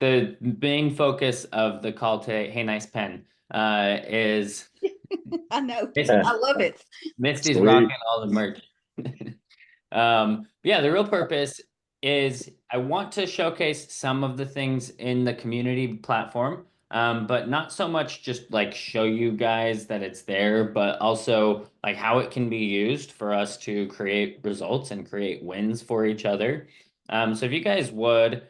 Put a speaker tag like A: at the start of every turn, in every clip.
A: the main focus of the call today, hey, nice pen, is
B: I know.
A: Misty,
B: I love it.
A: Misty's
C: Sweet.
A: rocking all the merch. Yeah, the real purpose is I want to showcase some of the things in the community platform, but not so much just like show you guys that it's there, but also like how it can be used for us to create results and create wins for each other. So if you guys would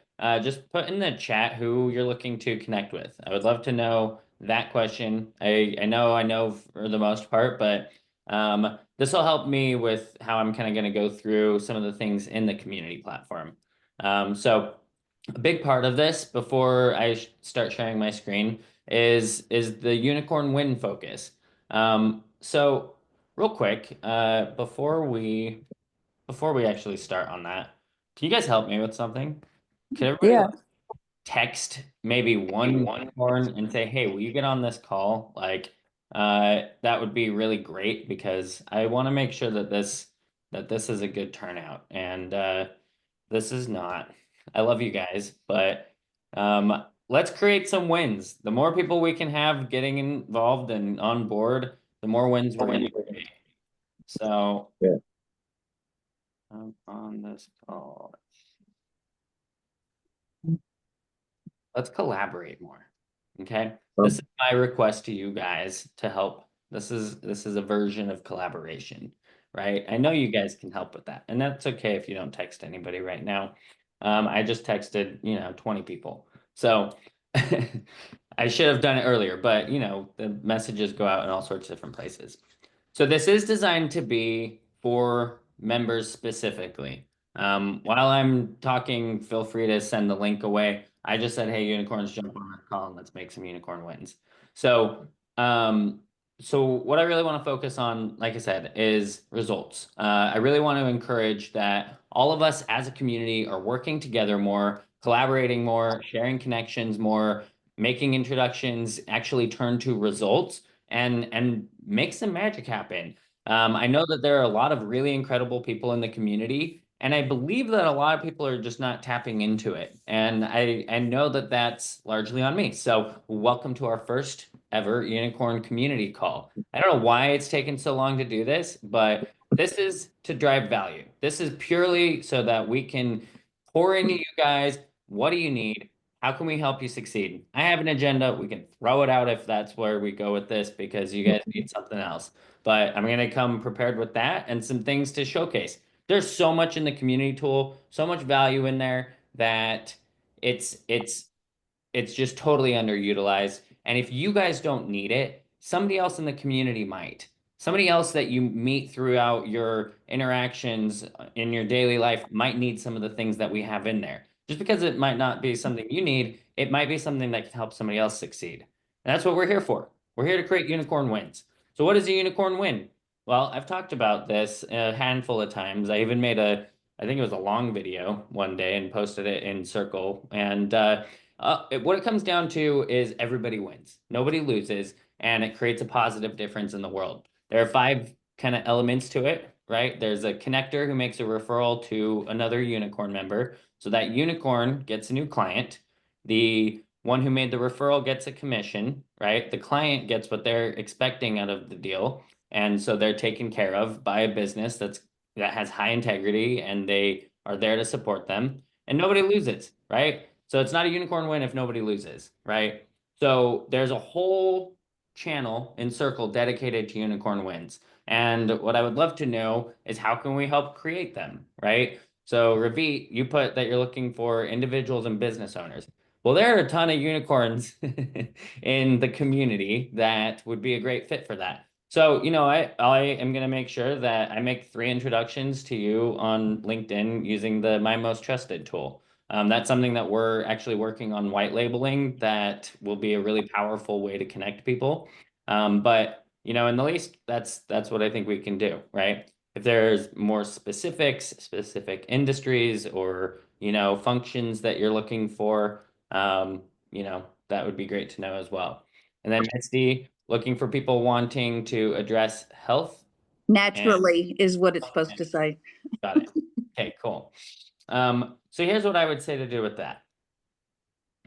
A: just put in the chat who you're looking to connect with. I would love to know that question. I know for the most part, but this will help me with how I'm kind of going to go through some of the things in the community platform. So a big part of this before I start sharing my screen is the unicorn win focus. So real quick, before we actually start on that, can you guys help me with something? Could everybody
B: Yeah.
A: like text maybe one unicorn and say, "Hey, will you get on this call?" Like, that would be really great because I want to make sure that this is a good turnout, and this is not. I love you guys, but let's create some wins. The more people we can have getting involved and on board, the more wins we're going to create. So,
C: Yeah.
A: on this call. Let's collaborate more. Okay. This is my request to you guys to help. This is a version of collaboration, right? I know you guys can help with that. And that's okay if you don't text anybody right now. I just texted, 20 people. So I should have done it earlier, but the messages go out in all sorts of different places. So this is designed to be for members specifically. While I'm talking, feel free to send the link away. I just said, hey, unicorns, jump on that call and let's make some unicorn wins. So, so what I really want to focus on, like I said, is results. I really want to encourage that all of us as a community are working together more, collaborating more, sharing connections more, making introductions actually turn to results and make some magic happen. I know that there are a lot of really incredible people in the community, and I believe that a lot of people are just not tapping into it. And I know that that's largely on me. So welcome to our first ever unicorn community call. I don't know why it's taken so long to do this, but this is to drive value. This is purely so that we can pour into you guys. What do you need? How can we help you succeed? I have an agenda. We can throw it out if that's where we go with this because you guys need something else. But I'm going to come prepared with that and some things to showcase. There's so much in the community tool, so much value in there that it's it's it's just totally underutilized. And if you guys don't need it, somebody else in the community might. Somebody else that you meet throughout your interactions in your daily life might need some of the things that we have in there. Just because it might not be something you need, it might be something that can help somebody else succeed. And that's what we're here for. We're here to create unicorn wins. So what is a unicorn win? Well, I've talked about this a handful of times. I even made I think it was a long video one day and posted it in Circle. And what it comes down to is everybody wins, nobody loses, and it creates a positive difference in the world. There are five kind of elements to it, right? There's a connector who makes a referral to another unicorn member. So that unicorn gets a new client. The one who made the referral gets a commission, right? The client gets what they're expecting out of the deal. And so they're taken care of by a business that has high integrity and they are there to support them. And nobody loses, right? So it's not a unicorn win if nobody loses, right? So there's a whole channel in Circle dedicated to unicorn wins. And what I would love to know is how can we help create them, right? So Ravit, you put that you're looking for individuals and business owners. Well, there are a ton of unicorns in the community that would be a great fit for that. So, I am going to make sure that I make 3 introductions to you on LinkedIn using the My Most Trusted tool. That's something that we're actually working on white labeling that will be a really powerful way to connect people. But in the least, that's what I think we can do, right? If there's more specifics, specific industries or, functions that you're looking for, that would be great to know as well. And then Misty, looking for people wanting to address health.
B: Naturally is what it's supposed to say.
A: Got it. Okay, cool. So here's what I would say to do with that.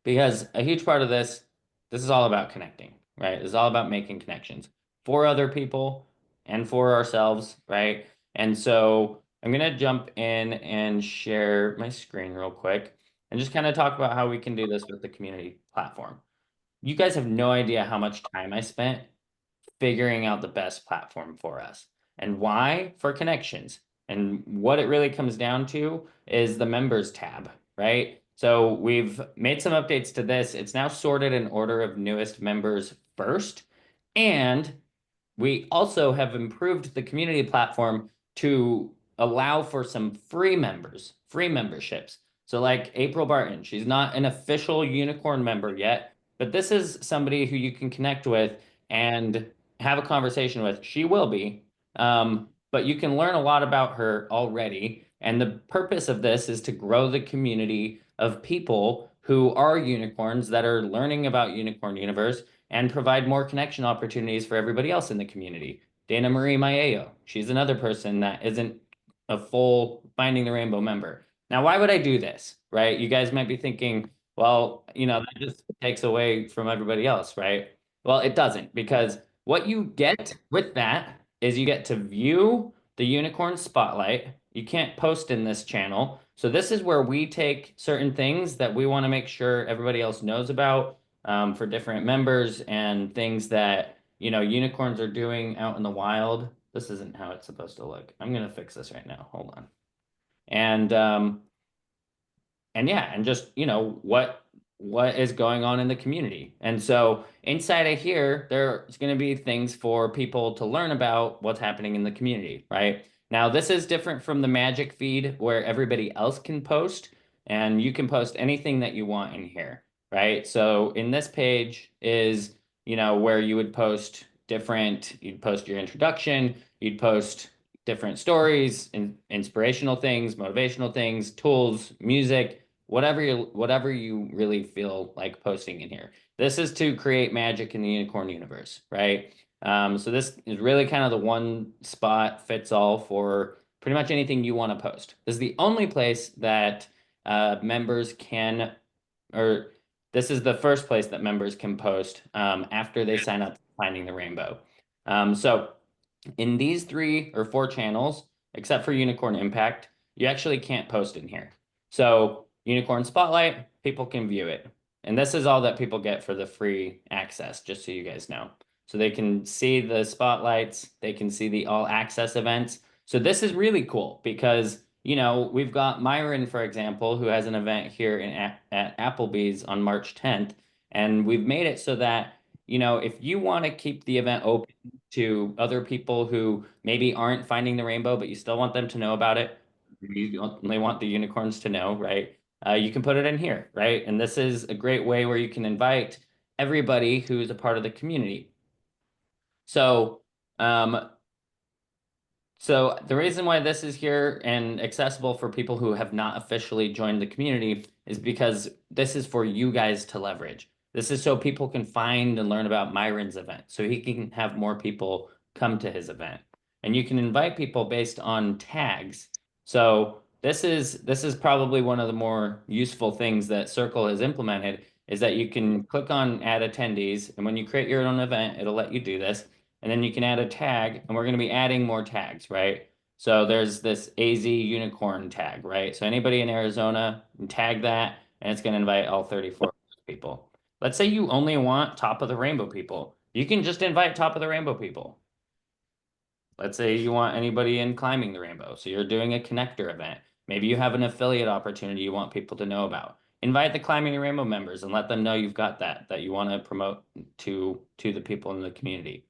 A: because a huge part of this is all about connecting, right? This is all about making connections for other people and for ourselves, right? And so I'm gonna jump in and share my screen real quick and just kind of talk about how we can do this with the community platform. You guys have no idea how much time I spent figuring out the best platform for us. And why? For connections. And what it really comes down to is the members tab, right? So we've made some updates to this. It's now sorted in order of newest members first. And we also have improved the community platform to allow for some free members, free memberships. So like April Barton, she's not an official unicorn member yet, but this is somebody who you can connect with and have a conversation with. She will be, but you can learn a lot about her already. And the purpose of this is to grow the community of people who are unicorns that are learning about Unicorn Universe and provide more connection opportunities for everybody else in the community. Dana Marie Maeo, she's another person that isn't a full Finding the Rainbow member. Now, why would I do this, right? You guys might be thinking, well, that just takes away from everybody else, right? Well, it doesn't, because what you get with that is you get to view the unicorn spotlight. You can't post in this channel. So this is where we take certain things that we want to make sure everybody else knows about, for different members and things that, unicorns are doing out in the wild. This isn't how it's supposed to look. I'm going to fix this right now. Hold on. And yeah, and just what is going on in the community. And so inside of here, there's going to be things for people to learn about what's happening in the community, right? Now, this is different from the Magic feed where everybody else can post, and you can post anything that you want in here, right? So in this page is, where you would post you'd post your introduction, you'd post different stories, inspirational things, motivational things, tools, music, whatever you really feel like posting in here. This is to create magic in the unicorn universe, right? So this is really kind of the one spot fits all for pretty much anything you want to post. This is the only place that members can, or this is the first place that members can post after they sign up for Finding the Rainbow. So in these 3 or 4 channels, except for Unicorn Impact, you actually can't post in here. So Unicorn Spotlight, people can view it. And this is all that people get for the free access, just so you guys know. So they can see the spotlights, they can see the all access events. So this is really cool because, we've got Myron, for example, who has an event here at Applebee's on March 10th. And we've made it so that, if you want to keep the event open to other people who maybe aren't finding the rainbow, but you still want them to know about it, you only want the unicorns to know, right? You can put it in here, right? And this is a great way where you can invite everybody who's a part of the community. So, so the reason why this is here and accessible for people who have not officially joined the community is because this is for you guys to leverage. This is so people can find and learn about Myron's event, so he can have more people come to his event. And you can invite people based on tags. So this is probably one of the more useful things that Circle has implemented, is that you can click on add attendees, and when you create your own event, it'll let you do this. And then you can add a tag, and we're going to be adding more tags, right? So there's this AZ unicorn tag, right? So anybody in Arizona can tag that, and it's going to invite all 34 people. Let's say you only want top of the rainbow people. You can just invite top of the rainbow people. Let's say you want anybody in climbing the rainbow. So you're doing a connector event. Maybe you have an affiliate opportunity you want people to know about. Invite the climbing the rainbow members and let them know you've got that you want to promote to the people in the community.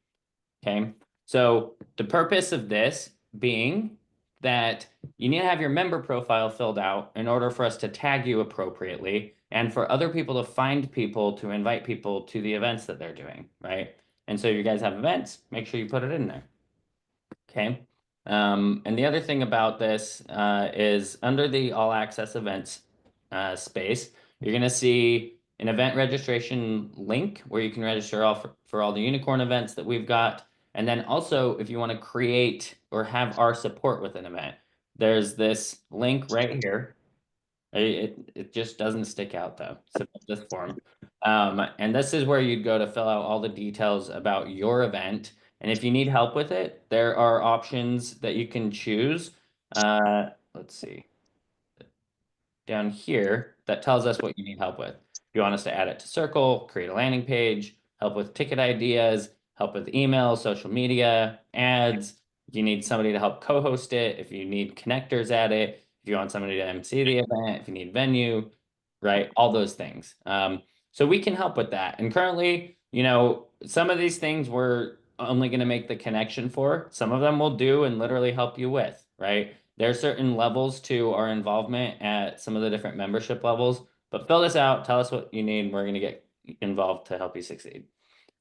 A: Okay, so the purpose of this being that you need to have your member profile filled out in order for us to tag you appropriately and for other people to find people to invite people to the events that they're doing, right? And so you guys have events, make sure you put it in there. Okay. And the other thing about this is under the all access events space, you're going to see an event registration link where you can register for all the unicorn events that we've got. And then also, if you want to create or have our support with an event, there's this link right here. It just doesn't stick out though. Submit this form. And this is where you'd go to fill out all the details about your event. And if you need help with it, there are options that you can choose. Let's see. Down here that tells us what you need help with. If you want us to add it to Circle, create a landing page, help with ticket ideas, help with email, social media, ads. If you need somebody to help co-host it, if you need connectors at it, if you want somebody to MC the event, if you need venue, right? All those things. So we can help with that. And currently, some of these things we're only going to make the connection for. Some of them we'll do and literally help you with, right? There are certain levels to our involvement at some of the different membership levels, but fill this out, tell us what you need, and we're going to get involved to help you succeed.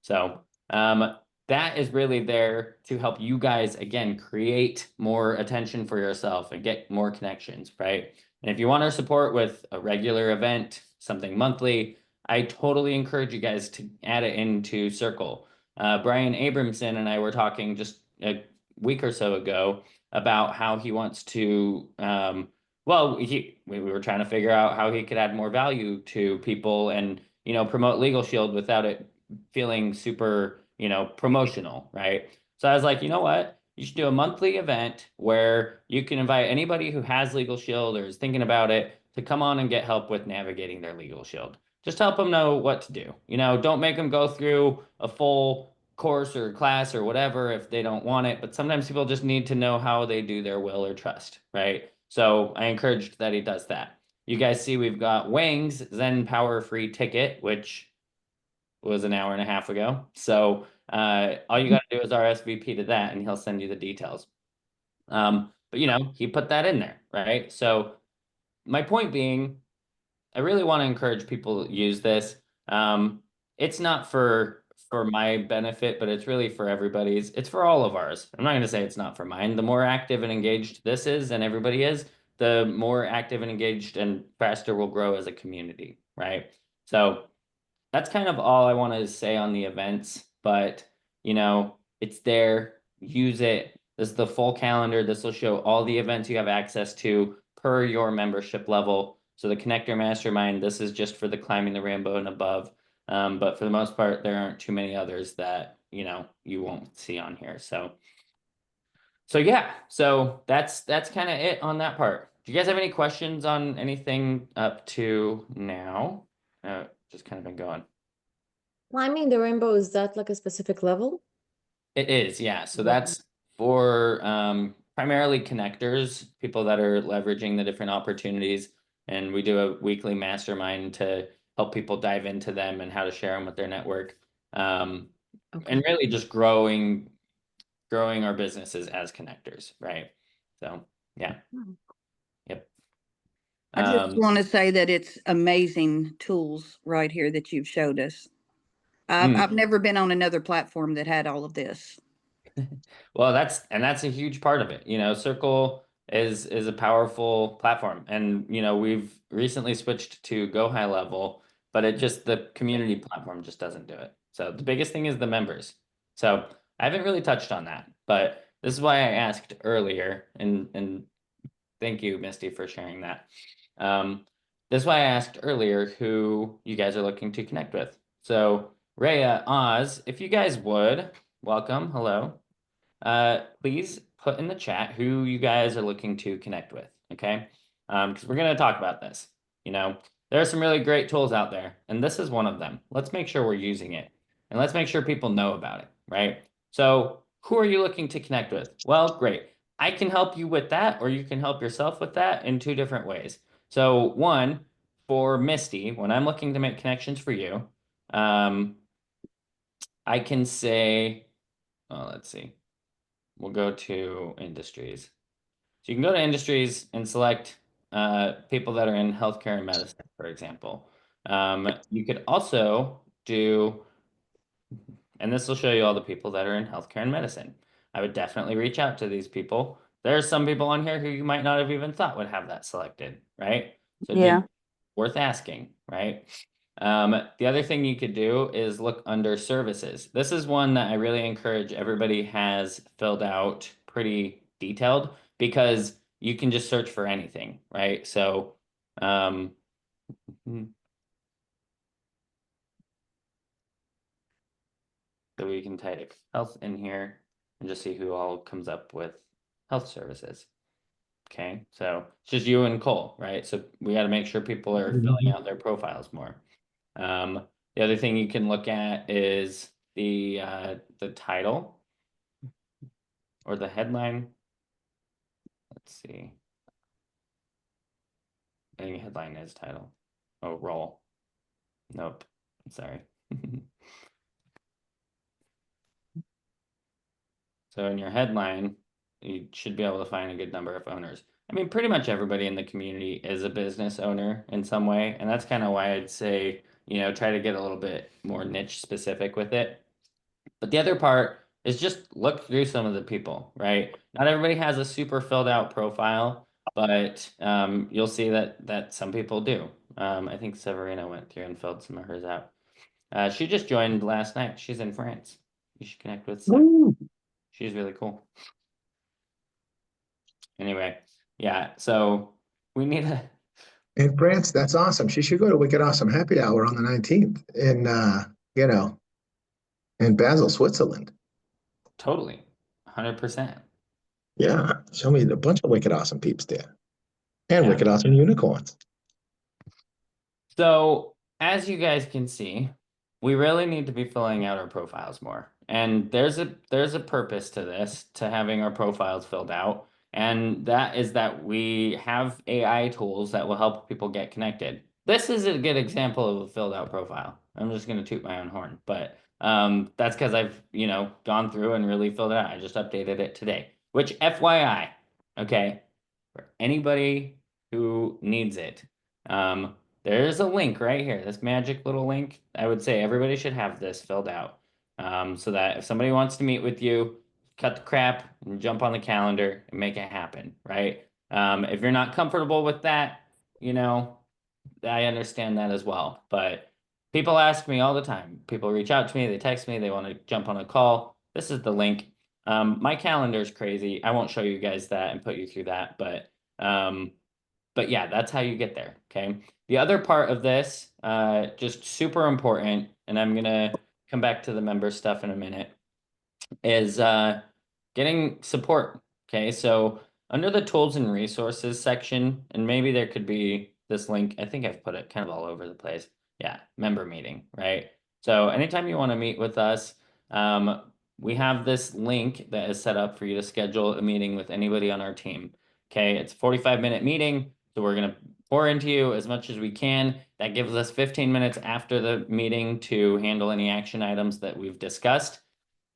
A: So that is really there to help you guys, again, create more attention for yourself and get more connections, right? And if you want our support with a regular event, something monthly, I totally encourage you guys to add it into Circle. Brian Abramson and I were talking just a week or so ago about how he wants to we were trying to figure out how he could add more value to people and promote Legal Shield without it feeling super promotional, right? So I was like, you know what, you should do a monthly event where you can invite anybody who has Legal Shield or is thinking about it to come on and get help with navigating their Legal Shield. Just help them know what to do. Don't make them go through a full course or class or whatever if they don't want it, but sometimes people just need to know how they do their will or trust, right? So I encouraged that he does that. You guys see we've got Wang's Zen Power Free ticket, which was an hour and a half ago. So all you got to do is RSVP to that and he'll send you the details. But he put that in there, right? So my point being, I really want to encourage people to use this. It's not for my benefit, but it's really for everybody's. It's for all of ours. I'm not going to say it's not for mine. The more active and engaged this is and everybody is, the more active and engaged and faster we'll grow as a community, right? So that's kind of all I want to say on the events, but it's there. Use it. This is the full calendar. This will show all the events you have access to per your membership level. So the Connector Mastermind, this is just for the climbing the rainbow and above. But for the most part, there aren't too many others that you won't see on here. So yeah, so that's kind of it on that part. Do you guys have any questions on anything up to now? Just kind of been going.
C: Climbing the rainbow, is that like a specific level?
A: It is, yeah. So that's for primarily connectors, people that are leveraging the different opportunities. And we do a weekly mastermind to help people dive into them and how to share them with their network. And really just growing our businesses as connectors, right? So yeah. Yep.
B: I just want to say that it's amazing tools right here that you've showed us. I've never been on another platform that had all of this.
A: Well, that's a huge part of it. Circle is a powerful platform, and we've recently switched to Go High Level, but the community platform just doesn't do it. So the biggest thing is the members. So I haven't really touched on that, but this is why I asked earlier, and thank you, Misty, for sharing that. This is why I asked earlier who you guys are looking to connect with. So Rhea, Oz, if you guys would, welcome, hello. Please put in the chat who you guys are looking to connect with, okay? Because we're going to talk about this. There are some really great tools out there, and this is one of them. Let's make sure we're using it, and let's make sure people know about it, right? So who are you looking to connect with? Well, great. I can help you with that, or you can help yourself with that in two different ways. So one, for Misty, when I'm looking to make connections for you, I can say, oh, let's see. We'll go to industries. So you can go to industries and select people that are in healthcare and medicine, for example. You could also do, and this will show you all the people that are in healthcare and medicine. I would definitely reach out to these people. There are some people on here who you might not have even thought would have that selected, right? So
B: Yeah.
A: worth asking, right? The other thing you could do is look under services. This is one that I really encourage everybody has filled out pretty detailed because you can just search for anything, right? So So we can type health in here and just see who all comes up with health services. Okay, so it's just you and Cole, right? So we got to make sure people are filling out their profiles more. The other thing you can look at is the title or the headline. Let's see. I think headline is title. Oh, role. Nope. Sorry. So in your headline, you should be able to find a good number of owners. I mean, pretty much everybody in the community is a business owner in some way. And that's kind of why I'd say, try to get a little bit more niche specific with it. But the other part is just look through some of the people, right? Not everybody has a super filled out profile, but you'll see that some people do. I think Severina went through and filled some of hers out. She just joined last night. She's in France. You should connect with Severina. She's really cool. Anyway, yeah, so we need a...
D: In France, that's awesome. She should go to Wicked Awesome Happy Hour on the 19th in Basel, Switzerland.
A: Totally. 100%.
D: Yeah. Show me a bunch of Wicked Awesome peeps there. And
A: Yeah.
D: Wicked Awesome unicorns.
A: So as you guys can see, we really need to be filling out our profiles more. And there's a purpose to this, to having our profiles filled out. And that is that we have AI tools that will help people get connected. This is a good example of a filled out profile. I'm just going to toot my own horn, but that's because I've, gone through and really filled it out. I just updated it today, which FYI, okay, for anybody who needs it, there's a link right here, this magic little link. I would say everybody should have this filled out so that if somebody wants to meet with you, cut the crap and jump on the calendar and make it happen, right? If you're not comfortable with that, I understand that as well. But people ask me all the time. People reach out to me, they text me, they want to jump on a call. This is the link. My calendar is crazy. I won't show you guys that and put you through that, but yeah, that's how you get there, okay? The other part of this, just super important, and I'm gonna come back to the member stuff in a minute, is getting support, okay? So under the tools and resources section, and maybe there could be this link, I think I've put it kind of all over the place. Yeah, member meeting, right? So anytime you want to meet with us, we have this link that is set up for you to schedule a meeting with anybody on our team. Okay, it's a 45-minute meeting. So we're going to pour into you as much as we can. That gives us 15 minutes after the meeting to handle any action items that we've discussed.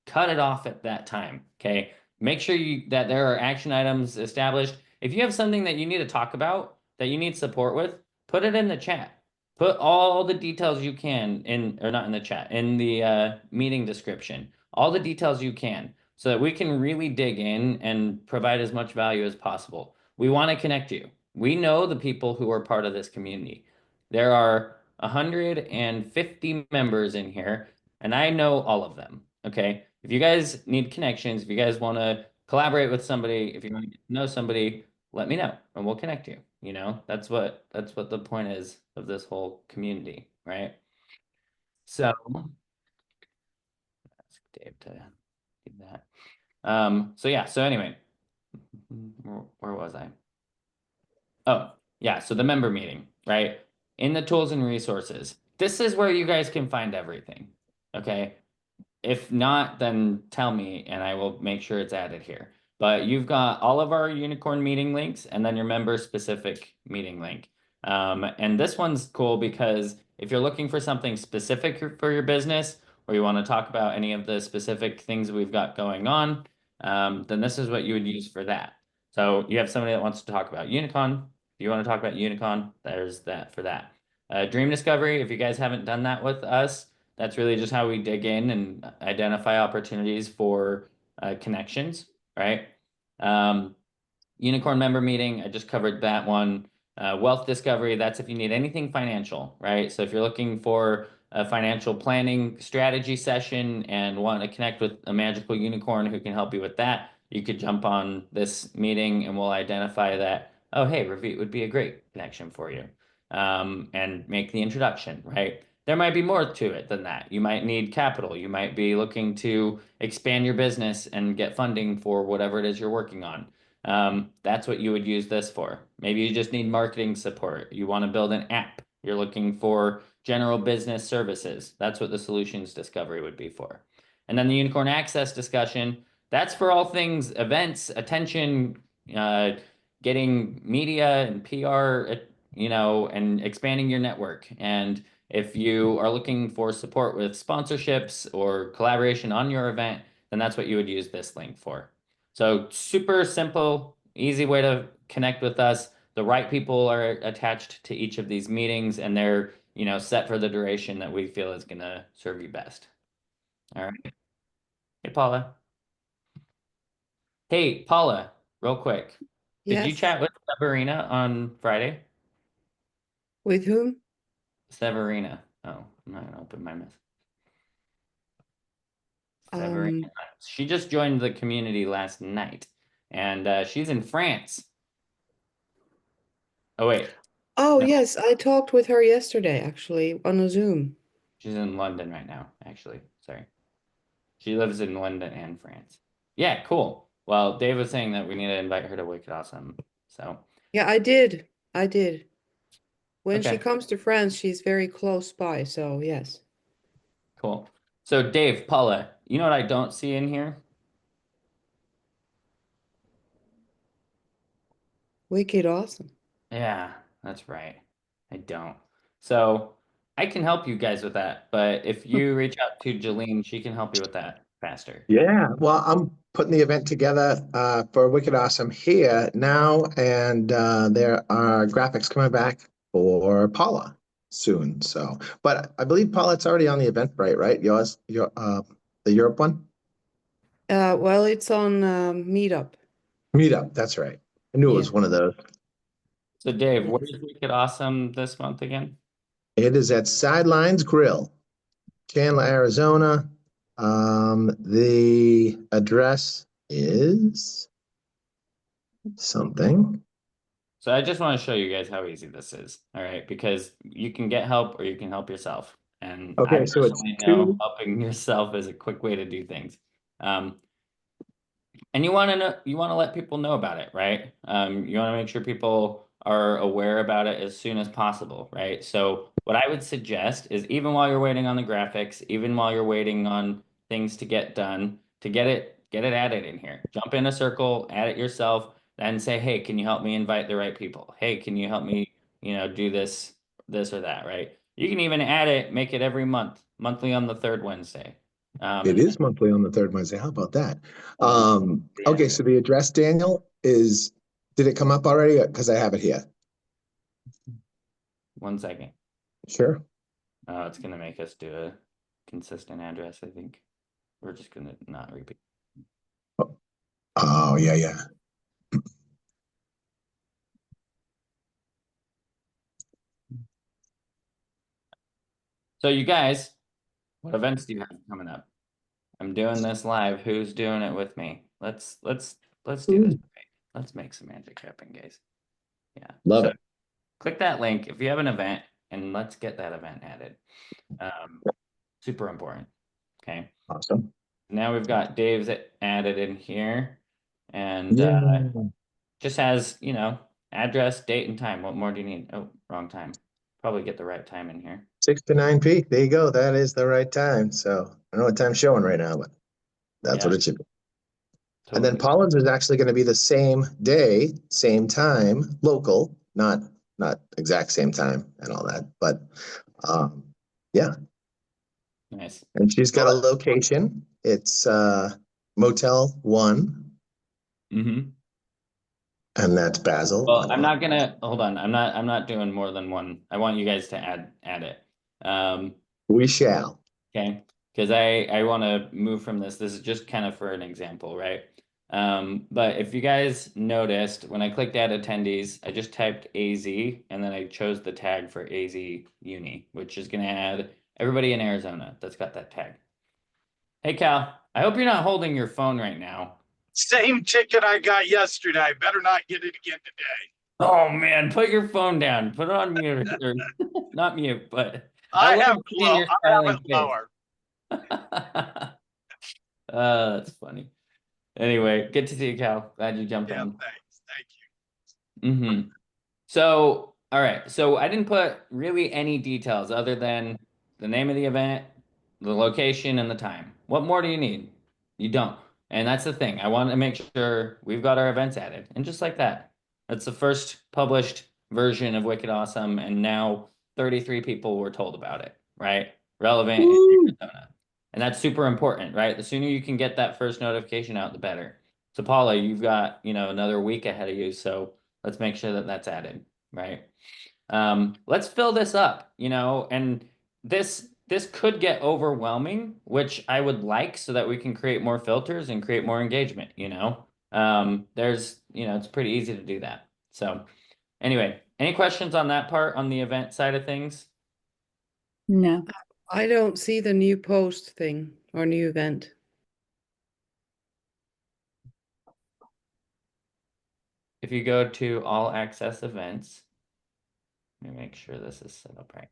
A: Cut it off at that time, okay? Make sure that there are action items established. If you have something that you need to talk about, that you need support with, put it in the chat. Put all the details you can or not in the chat, in the meeting description. All the details you can so that we can really dig in and provide as much value as possible. We want to connect you. We know the people who are part of this community. There are 150 members in here, and I know all of them, okay? If you guys need connections, if you guys want to collaborate with somebody, if you want to get to know somebody, let me know and we'll connect you. That's what the point is of this whole community, right? So ask Dave to do that. So yeah, so anyway, where was I? Oh, yeah, so the member meeting, right? In the tools and resources, this is where you guys can find everything, okay? If not, then tell me and I will make sure it's added here. But you've got all of our unicorn meeting links and then your member specific meeting link. And this one's cool because if you're looking for something specific for your business or you want to talk about any of the specific things we've got going on, then this is what you would use for that. So you have somebody that wants to talk about Unicon. If you want to talk about Unicon, there's that for that. Dream Discovery, if you guys haven't done that with us, that's really just how we dig in and identify opportunities for connections, right? Unicorn member meeting, I just covered that one. Wealth discovery, that's if you need anything financial, right? So if you're looking for a financial planning strategy session and want to connect with a magical unicorn who can help you with that, you could jump on this meeting and we'll identify that oh, hey, Ravit would be a great connection for you. And make the introduction, right? There might be more to it than that. You might need capital. You might be looking to expand your business and get funding for whatever it is you're working on. That's what you would use this for. Maybe you just need marketing support. You want to build an app. You're looking for general business services. That's what the solutions discovery would be for. And then the unicorn access discussion, that's for all things events, attention, getting media and PR, and expanding your network. And if you are looking for support with sponsorships or collaboration on your event, then that's what you would use this link for. So super simple, easy way to connect with us. The right people are attached to each of these meetings, and they're, set for the duration that we feel is going to serve you best. All right. Hey, Paula. Hey, Paula, real quick. Did you
E: Yes.
A: chat with Severina on Friday?
E: With whom?
A: Severina. Oh, I'm not gonna open my mess. Severina. She just joined the community last night, and she's in France. Oh wait.
E: Oh,
A: No.
E: yes, I talked with her yesterday, actually, on a Zoom.
A: She's in London right now, actually. Sorry. She lives in London and France. Yeah, cool. Well, Dave was saying that we need to invite her to Wicked Awesome. So
E: Yeah, I did. I did. When she
A: okay,
E: comes to France, she's very close by, so yes.
A: cool. So Dave, Paula, you know what I don't see in here?
E: Wicked awesome.
A: Yeah, that's right. I don't. So I can help you guys with that, but if you reach out to Jolene, she can help you with that faster.
D: Yeah, well, I'm putting the event together for Wicked Awesome here now, and there are graphics coming back for Paula soon. So, but I believe Paula, it's already on the Eventbrite, right? The Europe one?
E: Well, it's on Meetup.
D: Meetup, that's right. I knew it was
E: Yeah.
D: one of those.
A: So Dave, where's Wicked Awesome this month again?
D: It is at Sidelines Grill, Chandler, Arizona. The address is something.
A: So I just want to show you guys how easy this is, all right? Because you can get help or you can help yourself. And I
D: Okay, so it's
A: personally know
D: two.
A: helping yourself is a quick way to do things. And you want to let people know about it, right? You want to make sure people are aware about it as soon as possible, right? So what I would suggest is even while you're waiting on the graphics, even while you're waiting on things to get done, to get it added in here. Jump in a circle, add it yourself, then say, hey, can you help me invite the right people? Hey, can you help me, do this or that, right? You can even add it, make it every month, monthly on the third Wednesday.
D: It is monthly on the third Wednesday. How about that?
A: Yeah.
D: Okay, so the address, Daniel, did it come up already? Because I have it here.
A: 1 second.
D: Sure.
A: It's gonna make us do a consistent address, I think. We're just gonna not repeat.
D: Oh, yeah, yeah.
A: So you guys, what events do you have coming up? I'm doing this live. Who's doing it with me? Let's do this. Right. Let's make some magic happen, guys. Yeah.
D: Love it.
A: Click that link if you have an event, and let's get that event added. Super important. Okay.
D: Awesome.
A: Now we've got Dave's added in here, and
D: Yeah.
A: just has, address, date, and time. What more do you need? Oh, wrong time. Probably get the right time in here.
D: 6 to 9 p. There you go. That is the right time. So I don't know what time's showing right now, but that's what it should be. And then Paula's is actually going to be the same day, same time, local, not exact same time and all that, but yeah.
A: Nice.
D: And she's got a location. It's Motel 1.
A: Mm-hmm.
D: And that's Basil.
A: Well, I'm not gonna hold on. I'm not doing more than one. I want you guys to add it.
D: We shall.
A: Okay. Because I want to move from this. This is just kind of for an example, right? But if you guys noticed, when I clicked add attendees, I just typed AZ and then I chose the tag for AZ Uni, which is going to add everybody in Arizona that's got that tag. Hey, Cal, I hope you're not holding your phone right now.
F: Same ticket I got yesterday. I better not get it again today.
A: Oh man, put your phone down. Put it on mute or not mute, but
F: I have
A: seeing your
F: I have
A: smiling
F: it
A: face.
F: lower.
A: That's funny. Anyway, good to see you, Cal. Glad you jumped
F: Yeah,
A: on.
F: thanks. Thank you.
A: Mm-hmm. So, all right. So I didn't put really any details other than the name of the event, the location, and the time. What more do you need? You don't. And that's the thing. I want to make sure we've got our events added. And just like that, that's the first published version of Wicked Awesome. And now 33 people were told about it, right? Relevant in Arizona. And that's super important, right? The sooner you can get that first notification out, the better. So Paula, you've got, another week ahead of you. So let's make sure that that's added, right? Let's fill this up, and this could get overwhelming, which I would like so that we can create more filters and create more engagement, it's pretty easy to do that. So anyway, any questions on that part on the event side of things?
B: No.
E: I don't see the new post thing or new event.
A: If you go to all access events, let me make sure this is set up right.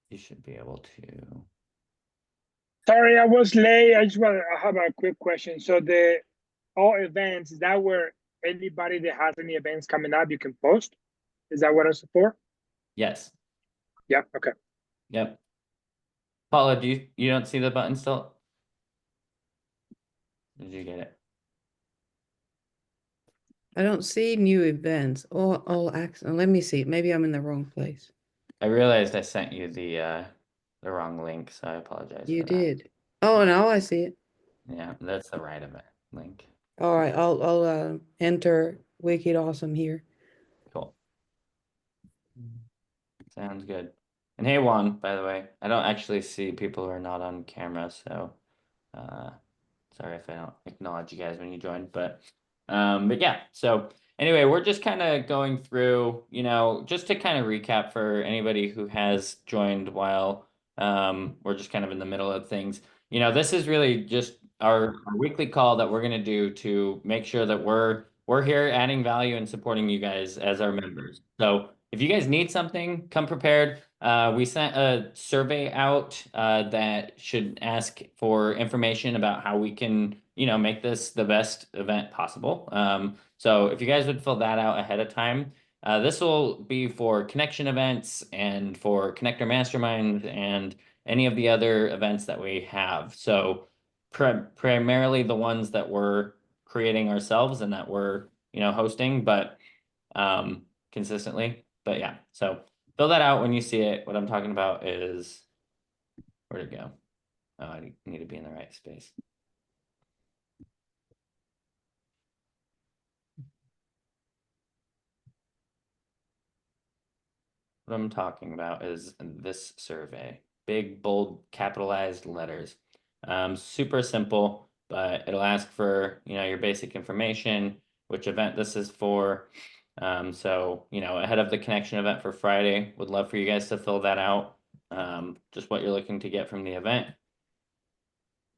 A: You should be able to.
G: Sorry, I was late. I have a quick question. So the all events, is that where anybody that has any events coming up, you can post? Is that what it's for?
A: Yes.
G: Yeah, okay.
A: Yep. Paula, you don't see the button still? Did you get it?
E: I don't see new events. All access. Let me see. Maybe I'm in the wrong place.
A: I realized I sent you the wrong link, so I apologize.
E: You
A: for that.
E: did. Oh, now I see it.
A: Yeah, that's the right event link.
E: All right, I'll enter Wicked Awesome here.
A: Cool. Sounds good. And hey, Juan, by the way, I don't actually see people who are not on camera, so sorry if I don't acknowledge you guys when you joined, but yeah. So anyway, we're just kind of going through, just to kind of recap for anybody who has joined while we're just kind of in the middle of things. This is really just our weekly call that we're going to do to make sure that we're here adding value and supporting you guys as our members. So if you guys need something, come prepared. We sent a survey out that should ask for information about how we can, make this the best event possible. So if you guys would fill that out ahead of time, this will be for connection events and for connector masterminds and any of the other events that we have. So primarily the ones that we're creating ourselves and that we're, hosting, but consistently. But yeah, so fill that out when you see it. What I'm talking about is, where'd it go? Oh, I need to be in the right space. What I'm talking about is this survey. Big, bold, capitalized letters. Super simple, but it'll ask for, your basic information, which event this is for. So, ahead of the connection event for Friday, would love for you guys to fill that out. Just what you're looking to get from the event.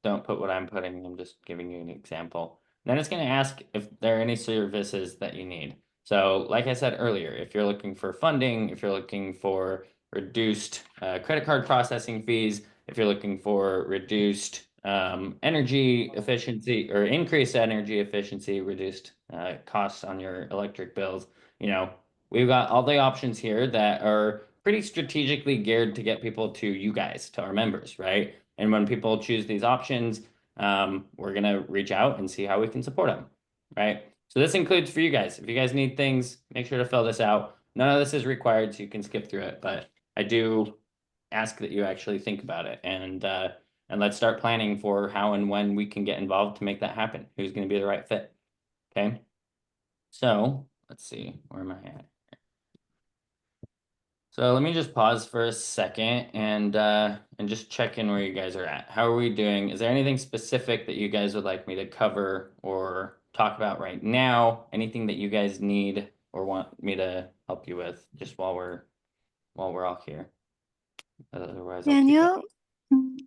A: Don't put what I'm putting, I'm just giving you an example. Then it's going to ask if there are any services that you need. So like I said earlier, if you're looking for funding, if you're looking for reduced credit card processing fees, if you're looking for reduced energy efficiency or increased energy efficiency, reduced costs on your electric bills, we've got all the options here that are pretty strategically geared to get people to you guys, to our members, right? And when people choose these options, we're going to reach out and see how we can support them, right? So this includes for you guys. If you guys need things, make sure to fill this out. None of this is required, so you can skip through it. But I do ask that you actually think about it. And let's start planning for how and when we can get involved to make that happen. Who's going to be the right fit, okay? So let's see. Where am I at? So let me just pause for a second and just check in where you guys are at. How are we doing? Is there anything specific that you guys would like me to cover or talk about right now? Anything that you guys need or want me to help you with just while we're all here? Otherwise,
H: Daniel,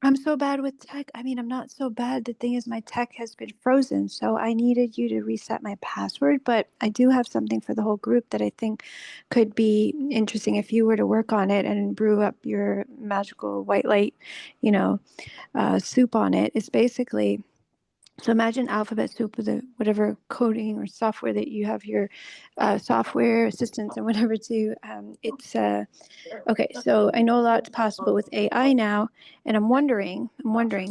H: I'm so bad with tech. I mean, I'm not so bad. The thing is, my tech has been frozen, so I needed you to reset my password. But I do have something for the whole group that I think could be interesting if you were to work on it and brew up your magical white light, you know, soup on it. It's basically, so imagine alphabet soup with whatever coding or software that you have your software assistants and whatever to. It's Okay, so I know a lot's possible with AI now, and I'm wondering,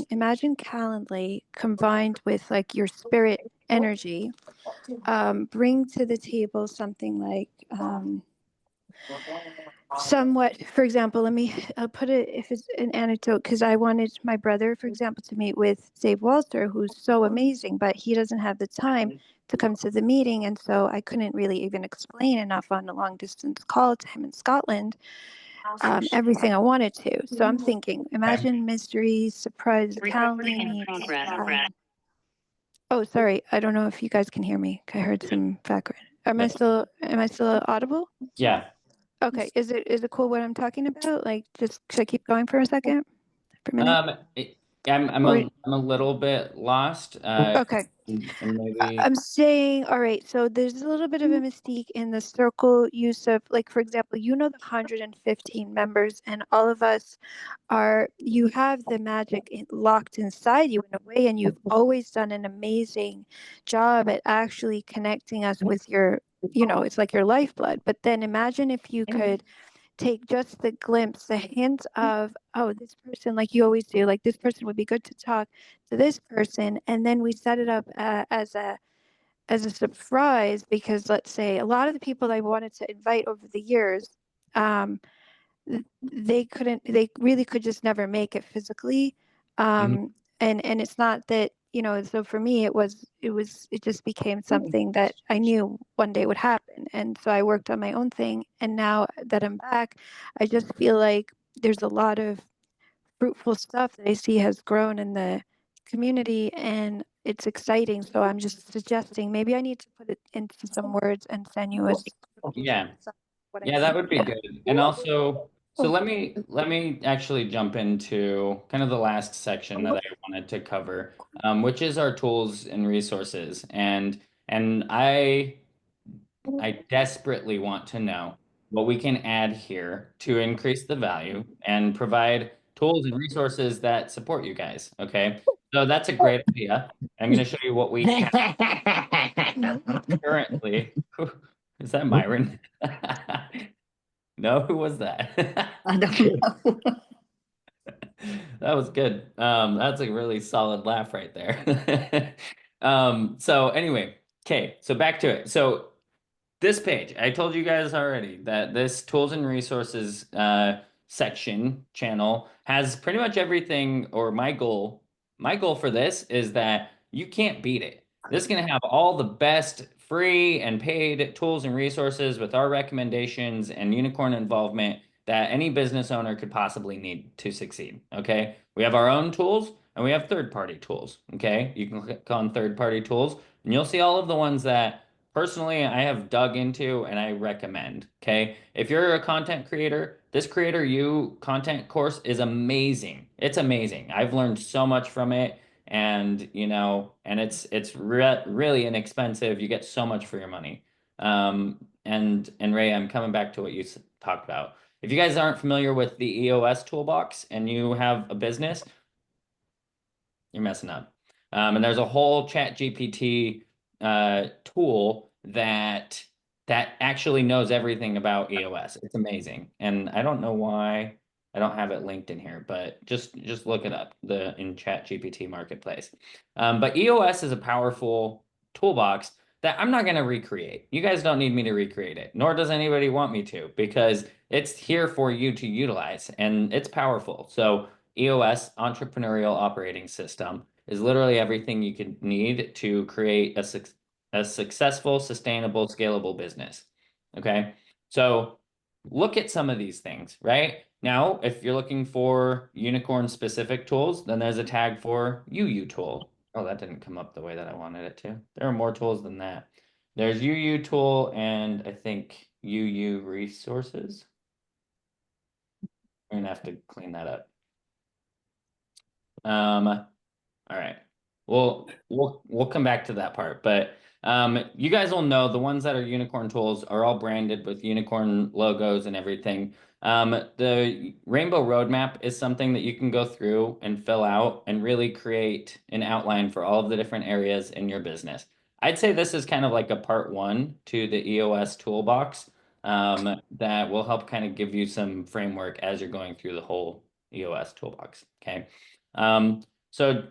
H: imagine Calendly combined with like your spirit energy, bring to the table something like somewhat, for example, I'll put it, if it's an anecdote, because I wanted my brother, for example, to meet with Dave Walter, who's so amazing, but he doesn't have the time to come to the meeting, and so I couldn't really even explain enough on a long distance call to him in Scotland everything I wanted to. So I'm thinking, imagine mystery, surprise, Calendly meets. Oh, sorry. I don't know if you guys can hear me. I heard some background. Am I still audible?
A: Yeah.
H: Okay. Is it cool what I'm talking about? Like, just should I keep going for a second? For a minute?
A: I'm a little bit lost.
H: Okay.
A: And maybe
H: I'm saying, all right, so there's a little bit of a mystique in the circle use of, like, for example, the 115 members, and all of us you have the magic locked inside you in a way, and you've always done an amazing job at actually connecting us with your, it's like your lifeblood. But then imagine if you could take just the glimpse, the hint of, oh, this person, like you always do, like this person would be good to talk to this person, and then we set it up as a surprise, because let's say a lot of the people I wanted to invite over the years, um, they really could just never make it physically. And it's not that, so for me, it just became something that I knew one day would happen. And so I worked on my own thing. And now that I'm back, I just feel like there's a lot of fruitful stuff that I see has grown in the community, and it's exciting. So I'm just suggesting maybe I need to put it into some words and send you
A: yeah.
H: what I
A: Yeah, that
H: think.
A: would be
H: Yeah.
A: good. And also, so let me actually jump into kind of the last section that I wanted to cover, which is our tools and resources. And I desperately want to know what we can add here to increase the value and provide tools and resources that support you guys. Okay. So that's a great idea. I'm going to show you what we have currently. Is that Myron? No, who was that?
B: I don't know.
A: That was good. That's a really solid laugh right there. So anyway, okay, so back to it. So this page, I told you guys already that this tools and resources section channel has pretty much everything, or my goal for this is that you can't beat it. This is going to have all the best free and paid tools and resources with our recommendations and unicorn involvement that any business owner could possibly need to succeed. Okay. We have our own tools and we have third-party tools. Okay. You can click on third-party tools and you'll see all of the ones that personally I have dug into and I recommend. Okay. If you're a content creator, this Creator You content course is amazing. It's amazing. I've learned so much from it, and it's really inexpensive. You get so much for your money. And Ray, I'm coming back to what you talked about. If you guys aren't familiar with the EOS toolbox and you have a business, you're messing up. And there's a whole ChatGPT tool that actually knows everything about EOS. It's amazing. And I don't know why I don't have it linked in here, but just look it up in ChatGPT Marketplace. But EOS is a powerful toolbox that I'm not going to recreate. You guys don't need me to recreate it, nor does anybody want me to, because it's here for you to utilize and it's powerful. So EOS, Entrepreneurial Operating System, is literally everything you could need to create a successful, sustainable, scalable business. Okay. So look at some of these things, right? Now, if you're looking for unicorn specific tools, then there's a tag for UU tool. Oh, that didn't come up the way that I wanted it to. There are more tools than that. There's UU tool and I think UU resources. We're gonna have to clean that up. All right. We'll come back to that part, but you guys will know the ones that are unicorn tools are all branded with unicorn logos and everything. The rainbow roadmap is something that you can go through and fill out and really create an outline for all of the different areas in your business. I'd say this is kind of like a part one to the EOS toolbox that will help kind of give you some framework as you're going through the whole EOS toolbox. Okay. So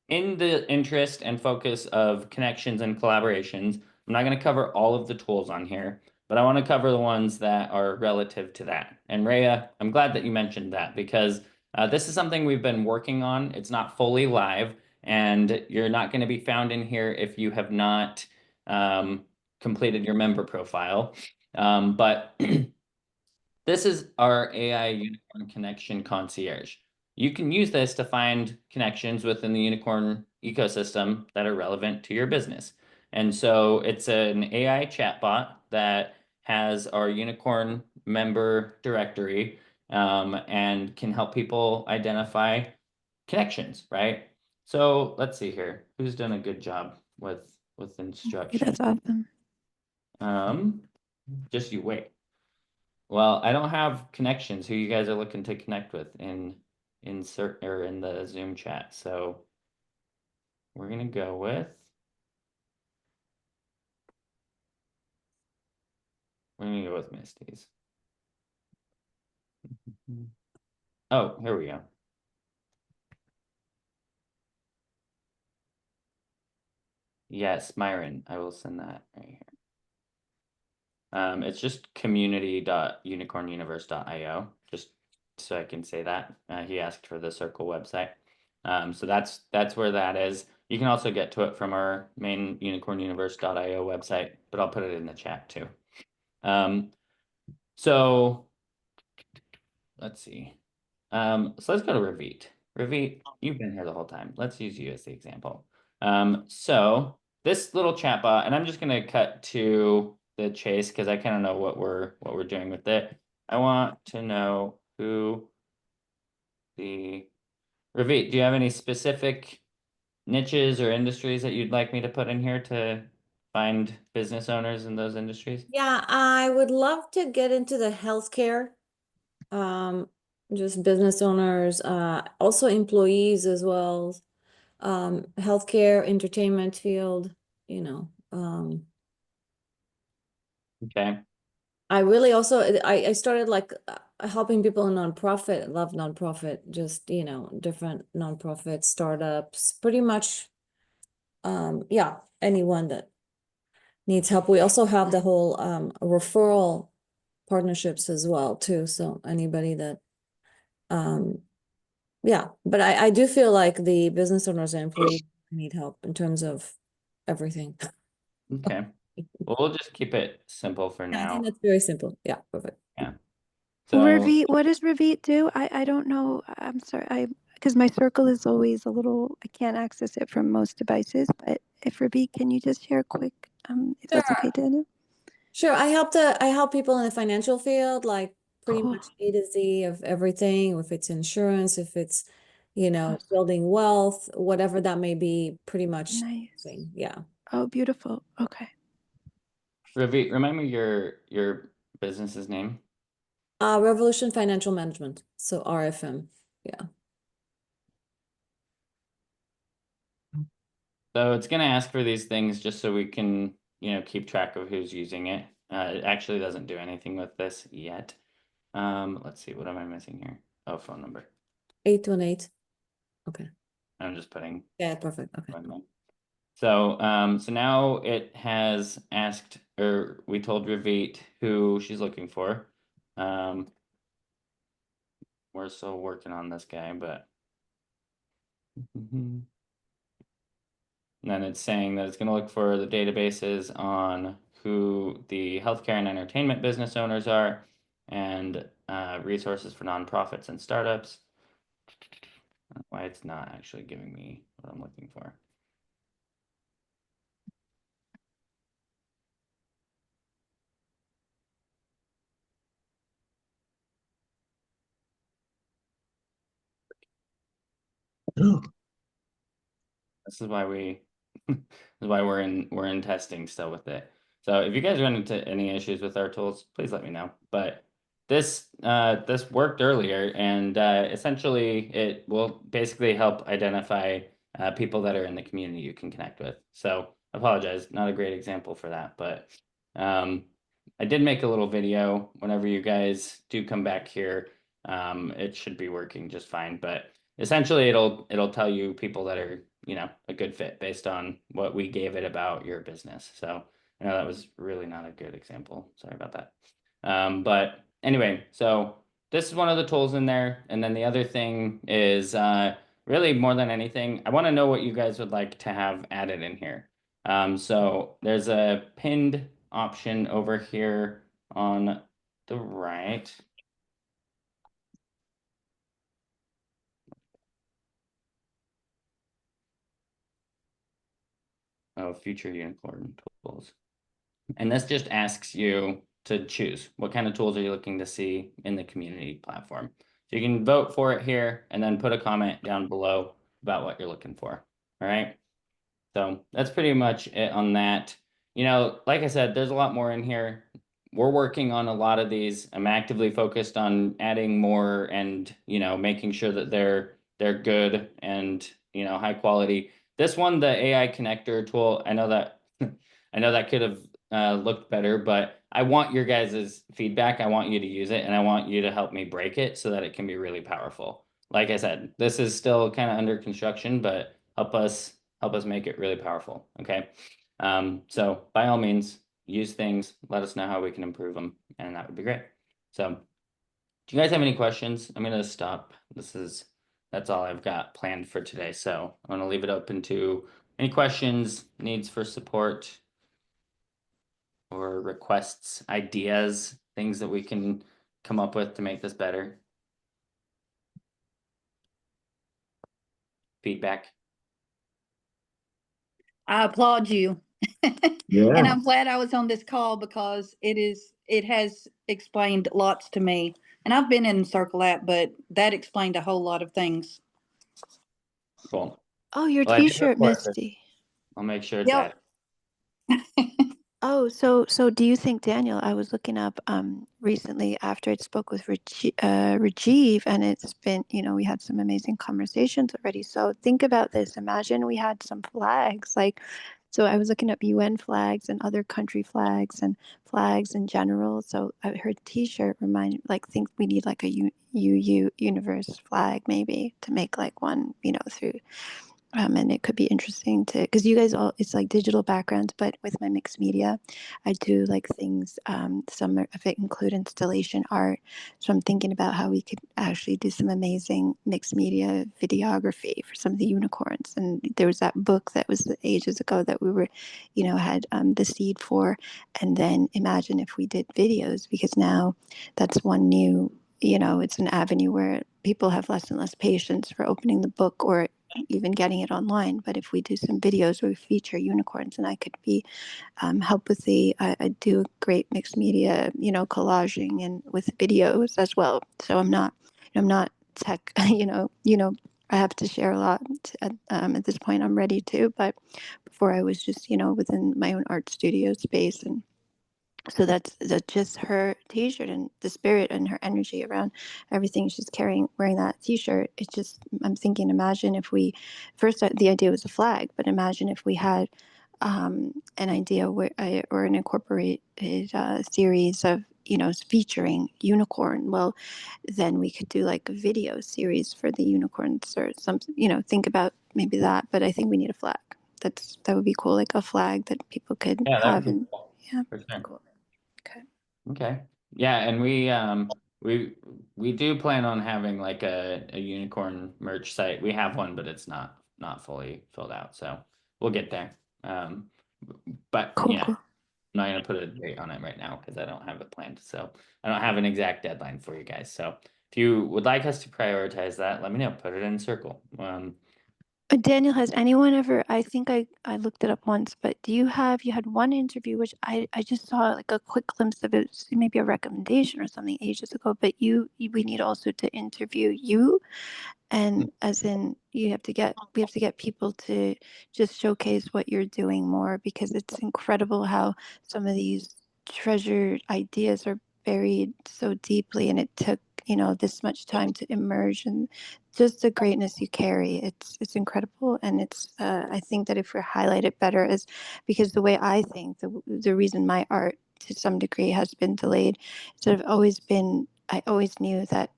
A: in the interest and focus of connections and collaborations, I'm not going to cover all of the tools on here, but I want to cover the ones that are relative to that. And Rhea, I'm glad that you mentioned that because this is something we've been working on. It's not fully live, and you're not going to be found in here if you have not completed your member profile. But this is our AI Unicorn Connection Concierge. You can use this to find connections within the Unicorn ecosystem that are relevant to your business. And so it's an AI chatbot that has our Unicorn member directory and can help people identify connections, right? So let's see here. Who's done a good job with instruction?
H: That's awesome.
A: Just you wait. Well, I don't have connections who you guys are looking to connect with in the Zoom chat. So we're gonna go with Misty's. Oh, here we go. Yes, Myron, I will send that right here. It's just community.unicornuniverse.io, just so I can say that. He asked for the Circle website. So that's where that is. You can also get to it from our main unicornuniverse.io website, but I'll put it in the chat too. So let's see. So let's go to Ravit. Ravit, you've been here the whole time. Let's use you as the example. So this little chatbot, and I'm just gonna cut to the chase because I kind of know what we're doing with it. I want to know who the Ravit, do you have any specific niches or industries that you'd like me to put in here to find business owners in those industries?
C: Yeah, I would love to get into the healthcare, just business owners, also employees as well, healthcare, entertainment field, you know.
A: Okay.
C: I really also I started like helping people in nonprofit. I love nonprofit, just different nonprofit startups, pretty much. Yeah, anyone that needs help. We also have the whole referral partnerships as well too. So anybody that yeah, but I do feel like the business owners and employees need help in terms of everything.
A: Okay. Well, we'll just keep it simple for
C: I
A: now.
C: think that's very simple. Yeah, perfect.
A: Yeah.
H: So
A: So
H: Ravit, what does Ravit do? I don't know. I'm sorry. Because my circle is always a little, I can't access it from most devices, but if Ravit, can you just share quick, if that's okay, Daniel?
C: Sure. I help people in the financial field, like pretty
H: Cool.
C: much A to Z of everything, if it's insurance, if it's,
H: Awesome.
C: building wealth, whatever that may be, pretty much.
H: Nice.
C: Yeah.
H: Oh, beautiful. Okay.
A: Ravit, remind me your business's name.
C: Revolution Financial Management. So RFM. Yeah.
A: So it's gonna ask for these things just so we can, keep track of who's using it. It actually doesn't do anything with this yet. Let's see, what am I missing here? Oh, phone number.
C: 818. Okay.
A: I'm just putting.
C: Yeah, perfect. Okay.
A: So, so now it has asked, or we told Ravit who she's looking for. We're still working on this guy, but. And then it's saying that it's going to look for the databases on who the healthcare and entertainment business owners are and resources for nonprofits and startups. Why it's not actually giving me what I'm looking for.
D: Oh,
A: This is why this is why we're in testing still with it. So if you guys run into any issues with our tools, please let me know. But this worked earlier, and essentially it will basically help identify people that are in the community you can connect with. So I apologize, not a great example for that, but I did make a little video. Whenever you guys do come back here, it should be working just fine. But essentially, it'll tell you people that are, you know, a good fit based on what we gave it about your business. So I know that was really not a good example. Sorry about that. But anyway, so this is one of the tools in there. And then the other thing is really more than anything, I want to know what you guys would like to have added in here. So there's a pinned option over here on the right. Oh, future unicorn tools. And this just asks you to choose what kind of tools are you looking to see in the community platform. So you can vote for it here and then put a comment down below about what you're looking for. All right. So that's pretty much it on that. You know, like I said, there's a lot more in here. We're working on a lot of these. I'm actively focused on adding more and, you know, making sure that they're good and, you know, high quality. This one, the AI connector tool, I know that I know that could have looked better, but I want your guys' feedback. I want you to use it, and I want you to help me break it so that it can be really powerful. Like I said, this is still kind of under construction, but help us make it really powerful. Okay. So by all means, use things, let us know how we can improve them, and that would be great. So do you guys have any questions? I'm going to stop. That's all I've got planned for today. So I'm going to leave it open to any questions, needs for support, or requests, ideas, things that we can come up with to make this better. Feedback.
B: I applaud you.
D: yeah.
B: And I'm glad I was on this call because it has explained lots to me. And I've been in Circle app, but that explained a whole lot of things.
A: Cool.
H: Oh, your
A: Well, I did
H: t-shirt,
A: record it.
H: Misty.
A: I'll make sure it's
B: Yep.
A: added.
H: Oh, so do you think, Daniel, I was looking up recently after I spoke with Rajiv, and it's been, you know, we had some amazing conversations already. So think about this. Imagine we had some flags, like, so I was looking up UN flags and other country flags and flags in general. So I heard t-shirt think we need like a UU universe flag maybe to make like one, you know, through. And it could be interesting to, because you guys all, it's like digital backgrounds, but with my mixed media, I do like things, some of it include installation art. So I'm thinking about how we could actually do some amazing mixed media videography for some of the unicorns. And there was that book that was ages ago that we were, you know, had the seed for. And then imagine if we did videos, because now that's one new, you know, it's an avenue where people have less and less patience for opening the book or even getting it online. But if we do some videos where we feature unicorns, and I could be help with I do great mixed media, you know, collaging and with videos as well. So I'm not tech, you know, I have to share a lot at this point. I'm ready to, but before I was just, you know, within my own art studio space. And so that's just her t-shirt and the spirit and her energy around everything she's carrying, wearing that t-shirt. It's just, I'm thinking, imagine if we first, the idea was a flag, but imagine if we had an idea where or an incorporated series of, you know, featuring unicorn. Well, then we could do like a video series for the unicorns or something, you know, think about maybe that. But I think we need a flag. That would be cool, like a flag that people could
A: Yeah, that
H: have.
A: would be
H: And
A: cool.
H: yeah,
A: For sure.
H: cool. Okay.
A: Okay. Yeah, and we do plan on having like a unicorn merch site. We have one, but it's not fully filled out. So we'll get there. But
H: Cool,
A: yeah,
H: cool.
A: I'm not gonna put a date on it right now because I don't have it planned. So I don't have an exact deadline for you guys. So if you would like us to prioritize that, let me know. Put it in circle.
H: Daniel, has anyone ever, I think I looked it up once, but you had one interview, which I just saw like a quick glimpse of it, maybe a recommendation or something ages ago, but we need also to interview you. And as in we have to get people to just showcase what you're doing more, because it's incredible how some of these treasured ideas are buried so deeply, and it took, this much time to emerge, and just the greatness you carry. It's incredible. And I think that if we highlight it better, is because the way I think, the reason my art to some degree has been delayed, sort of always been, I always knew that,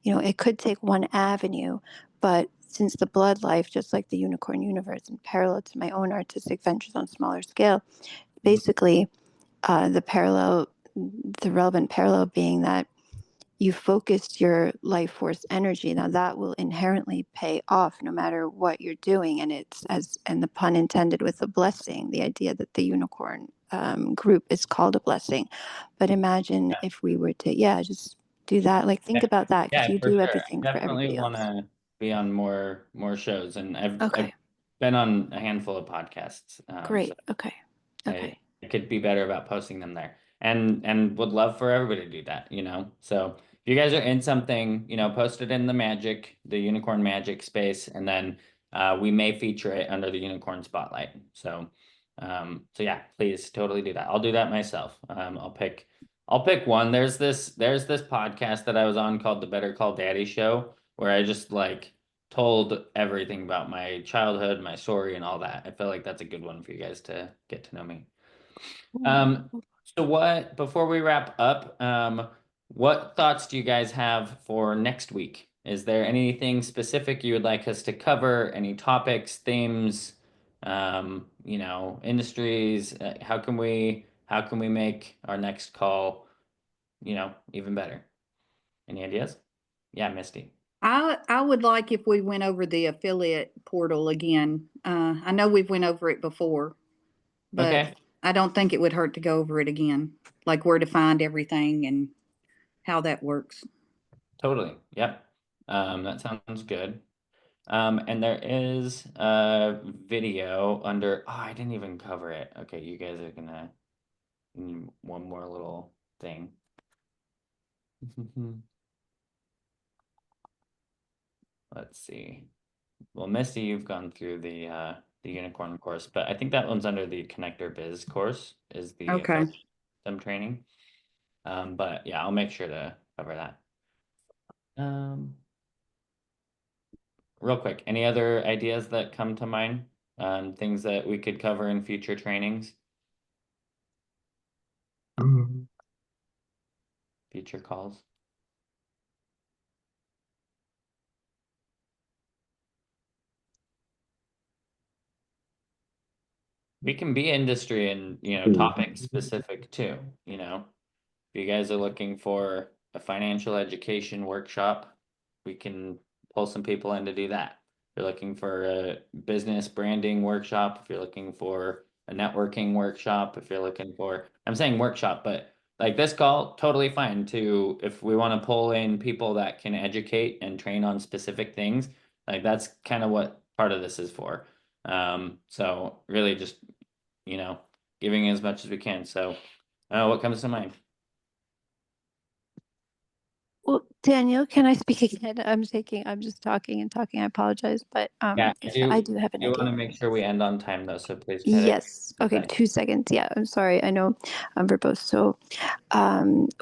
H: it could take one avenue, but since the blood life, just like the unicorn universe, in parallel to my own artistic ventures on smaller scale, basically, the relevant parallel being that you focused your life force energy. Now that will inherently pay off no matter what you're doing. And and the pun intended with the blessing, the idea that the unicorn group is called a blessing. But imagine if we were to, just do that. Like, think about that, because you
A: for
H: do
A: sure.
H: everything for
A: Definitely
H: everybody
A: want
H: else.
A: to be on more shows, and I've
H: Okay,
A: been on a handful of podcasts.
H: great.
A: So
H: Okay.
A: I could be better about posting them there, and would love for everybody to do that. So if you guys are in something, post it in the unicorn magic space, and then we may feature it under the unicorn spotlight. So yeah, please totally do that. I'll do that myself. I'll pick one. There's this podcast that I was on called the Better Call Daddy Show, where I just like told everything about my childhood, my story, and all that. I feel like that's a good one for you guys to get to know me. So before we wrap up, what thoughts do you guys have for next week? Is there anything specific you would like us to cover? Any topics, themes, industries? How can we make our next call, even better? Any ideas? Yeah, Misty.
B: I would like if we went over the affiliate portal again. I know we've went over it before, but
A: Okay.
B: I don't think it would hurt to go over it again, like where to find everything and how that works.
A: Totally. Yep. That sounds good. And there is a video under, I didn't even cover it. Okay, you guys are gonna need one more little thing. Let's see. Well, Misty, you've gone through the unicorn course, but I think that one's under the Connector Biz course, is the
B: Okay.
A: some training. But yeah, I'll make sure to cover that. Real quick, any other ideas that come to mind? Things that we could cover in future trainings, future calls? We can be industry and, topic specific too, If you guys are looking for a financial education workshop, we can pull some people in to do that. If you're looking for a business branding workshop, if you're looking for a networking workshop, if you're looking for, I'm saying workshop, but like this call, totally fine to, if we want to pull in people that can educate and train on specific things, like that's kind of what part of this is for. So really just, giving as much as we can. So what comes to mind?
H: Well, Daniel, can I speak again? I'm just talking and talking. I apologize, but
A: Yeah,
H: I do have an
A: you want to
H: idea.
A: make sure we end on time though, so please try to.
H: Yes. Okay, 2 seconds. Yeah, I'm sorry. I know I'm verbose. So,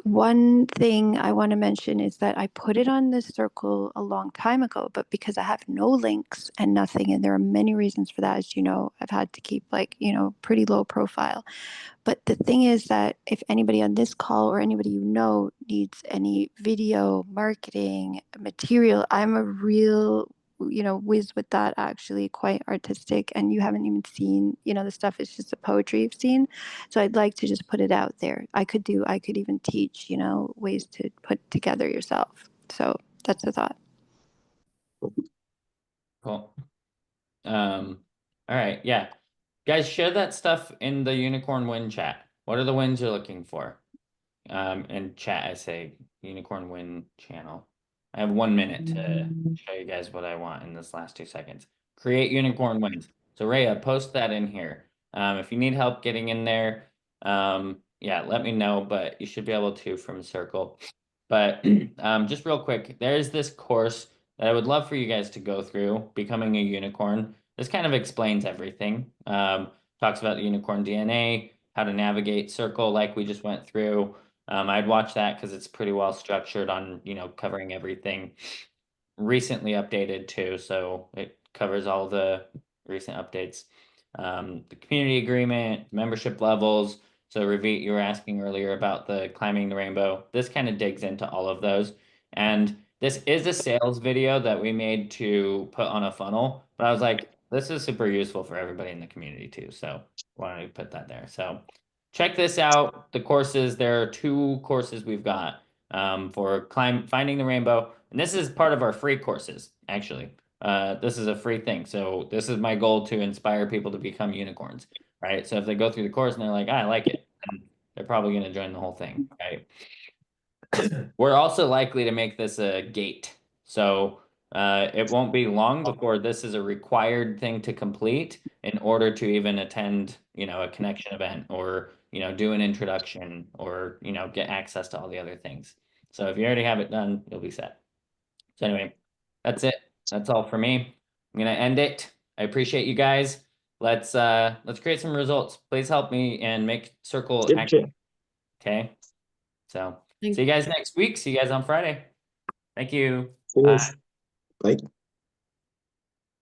H: one thing I want to mention is that I put it on the circle a long time ago, but because I have no links and nothing, and there are many reasons for that, as you know, I've had to keep pretty low profile. But the thing is that if anybody on this call or anybody needs any video marketing material, I'm a real, whiz with that, actually quite artistic. And you haven't even seen, the stuff is just the poetry you've seen. So I'd like to just put it out there. I could even teach, ways to put together yourself. So that's the thought.
A: Cool. All right, yeah. Guys, share that stuff in the Unicorn Win chat. What are the wins you're looking for? In chat, I say Unicorn Win channel. I have 1 minute to show you guys what I want in this last 2 seconds. create unicorn wins. So Rhea, post that in here. If you need help getting in there, yeah, let me know, but you should be able to from Circle. But just real quick, there's this course that I would love for you guys to go through, Becoming a Unicorn. This kind of explains everything. Talks about the unicorn DNA, how to navigate Circle like we just went through. I'd watch that because it's pretty well structured on, covering everything. Recently updated too, so it covers all the recent updates. The community agreement, membership levels. So Ravit, you were asking earlier about the climbing the rainbow. This kind of digs into all of those. And this is a sales video that we made to put on a funnel, but I was like, this is super useful for everybody in the community too. So why don't we put that there? So check this out. The courses, there are 2 courses we've got for finding the rainbow. And this is part of our free courses, actually. This is a free thing. So this is my goal to inspire people to become unicorns, right? So if they go through the course and they're like, I like it, then they're probably going to join the whole thing, right? We're also likely to make this a gate. So it won't be long before this is a required thing to complete in order to even attend, a connection event or, do an introduction or, get access to all the other things. So if you already have it done, you'll be set. So anyway, that's it. That's all for me. I'm gonna end it. I appreciate you guys. Let's create some results. Please help me and make Circle active. Okay. So see you guys next week. See you guys on Friday. Thank you. Bye.
D: Bye.